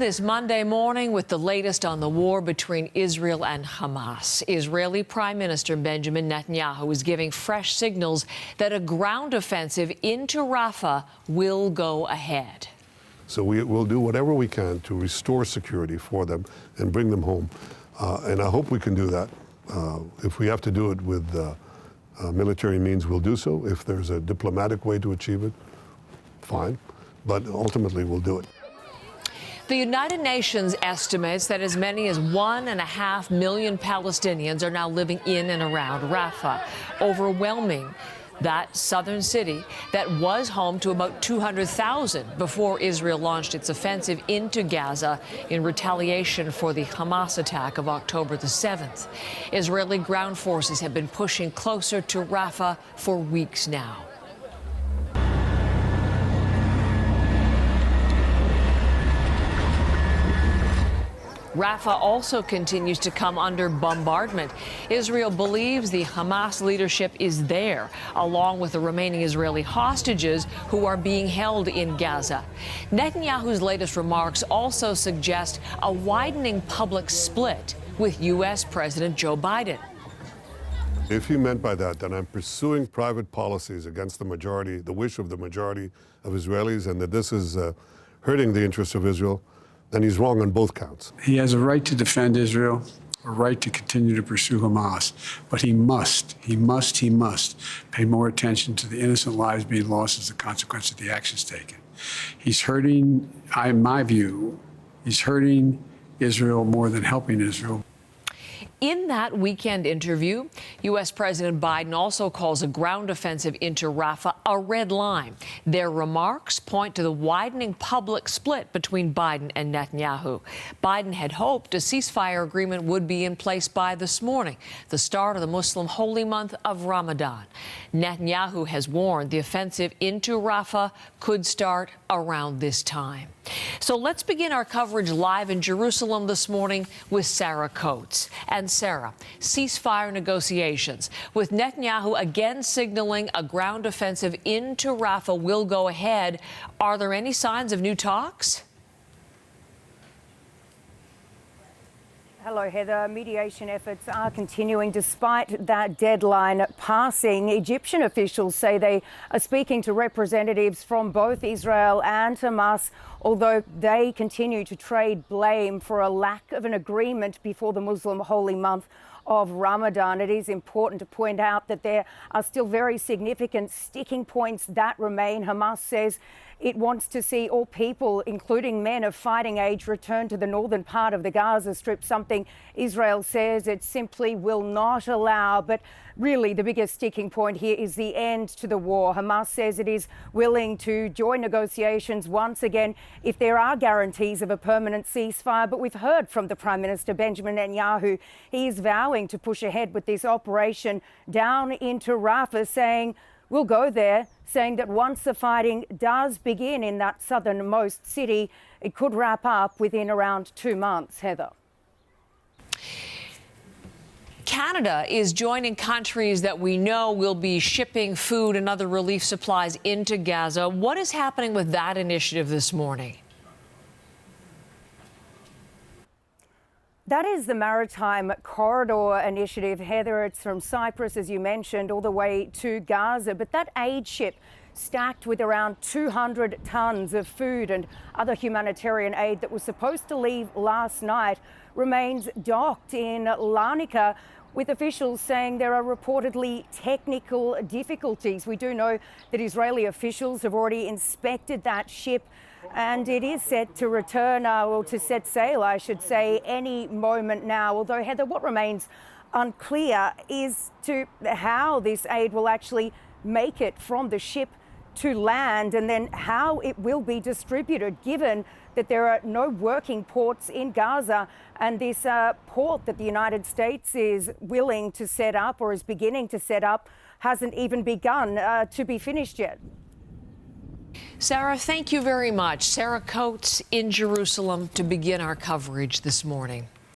This Monday morning with the latest on the war between Israel and Hamas. Israeli Prime Minister Benjamin Netanyahu is giving fresh signals that a ground offensive into Rafah will go ahead. So we will do whatever we can to restore security for them and bring them home. And I hope we can do that. If we have to do it with military means, we'll do so. If there's a diplomatic way to achieve it, fine. But ultimately, we'll do it. The United Nations estimates that as many as 1.5 million Palestinians are now living in and around Rafah, overwhelming that southern city that was home to about 200,000 before Israel launched its offensive into Gaza in retaliation for the Hamas attack of October the 7th. Israeli ground forces have been pushing closer to Rafah for weeks now. Rafah also continues to come under bombardment. Israel believes the Hamas leadership is there, along with the remaining Israeli hostages who are being held in Gaza. Netanyahu's latest remarks also suggest a widening public split with U.S. President Joe Biden. If he meant by that I'm pursuing private policies against the majority, the wish of the majority of Israelis, and that this is hurting the interests of Israel, then he's wrong on both counts. He has a right to defend Israel, a right to continue to pursue Hamas, but he must pay more attention to the innocent lives being lost as a consequence of the actions taken. He's hurting, in my view, he's hurting Israel more than helping Israel. In that weekend interview, U.S. President Biden also calls a ground offensive into Rafah a red line. Their remarks point to the widening public split between Biden and Netanyahu. Biden had hoped a ceasefire agreement would be in place by this morning, the start of the Muslim holy month of Ramadan. Netanyahu has warned the offensive into Rafah could start around this time. So let's begin our coverage live in Jerusalem this morning with Sarah Coates. And Sarah, ceasefire negotiations, with Netanyahu again signaling a ground offensive into Rafah will go ahead. Are there any signs of new talks? Hello, Heather. Mediation efforts are continuing despite that deadline passing. Egyptian officials say they are speaking to representatives from both Israel and Hamas, although they continue to trade blame for a lack of an agreement before the Muslim holy month of Ramadan. It is important to point out that there are still very significant sticking points that remain. Hamas says it wants to see all people, including men of fighting age, return to the northern part of the Gaza Strip, something Israel says it simply will not allow. But really, the biggest sticking point here is the end to the war. Hamas says it is willing to join negotiations once again if there are guarantees of a permanent ceasefire. But we've heard from the Prime Minister Benjamin Netanyahu. He is vowing to push ahead with this operation down into Rafah, saying we'll go there, saying that once the fighting does begin in that southernmost city, it could wrap up within around 2 months, Heather. Canada is joining countries that we know will be shipping food and other relief supplies into Gaza. What is happening with that initiative this morning? That is the Maritime Corridor Initiative, Heather. It's from Cyprus, as you mentioned, all the way to Gaza. But that aid ship, stacked with around 200 tons of food and other humanitarian aid that was supposed to leave last night, remains docked in Larnaca, with officials saying there are reportedly technical difficulties. We do know that Israeli officials have already inspected that ship, and it is set to return, or to set sail, I should say, any moment now. Although, Heather, what remains unclear is to how this aid will actually make it from the ship to land, and then how it will be distributed, given that there are no working ports in Gaza, and this port that the United States is willing to set up, or is beginning to set up, hasn't even begun to be finished yet. Sarah, thank you very much. Sarah Coates in Jerusalem to begin our coverage this morning.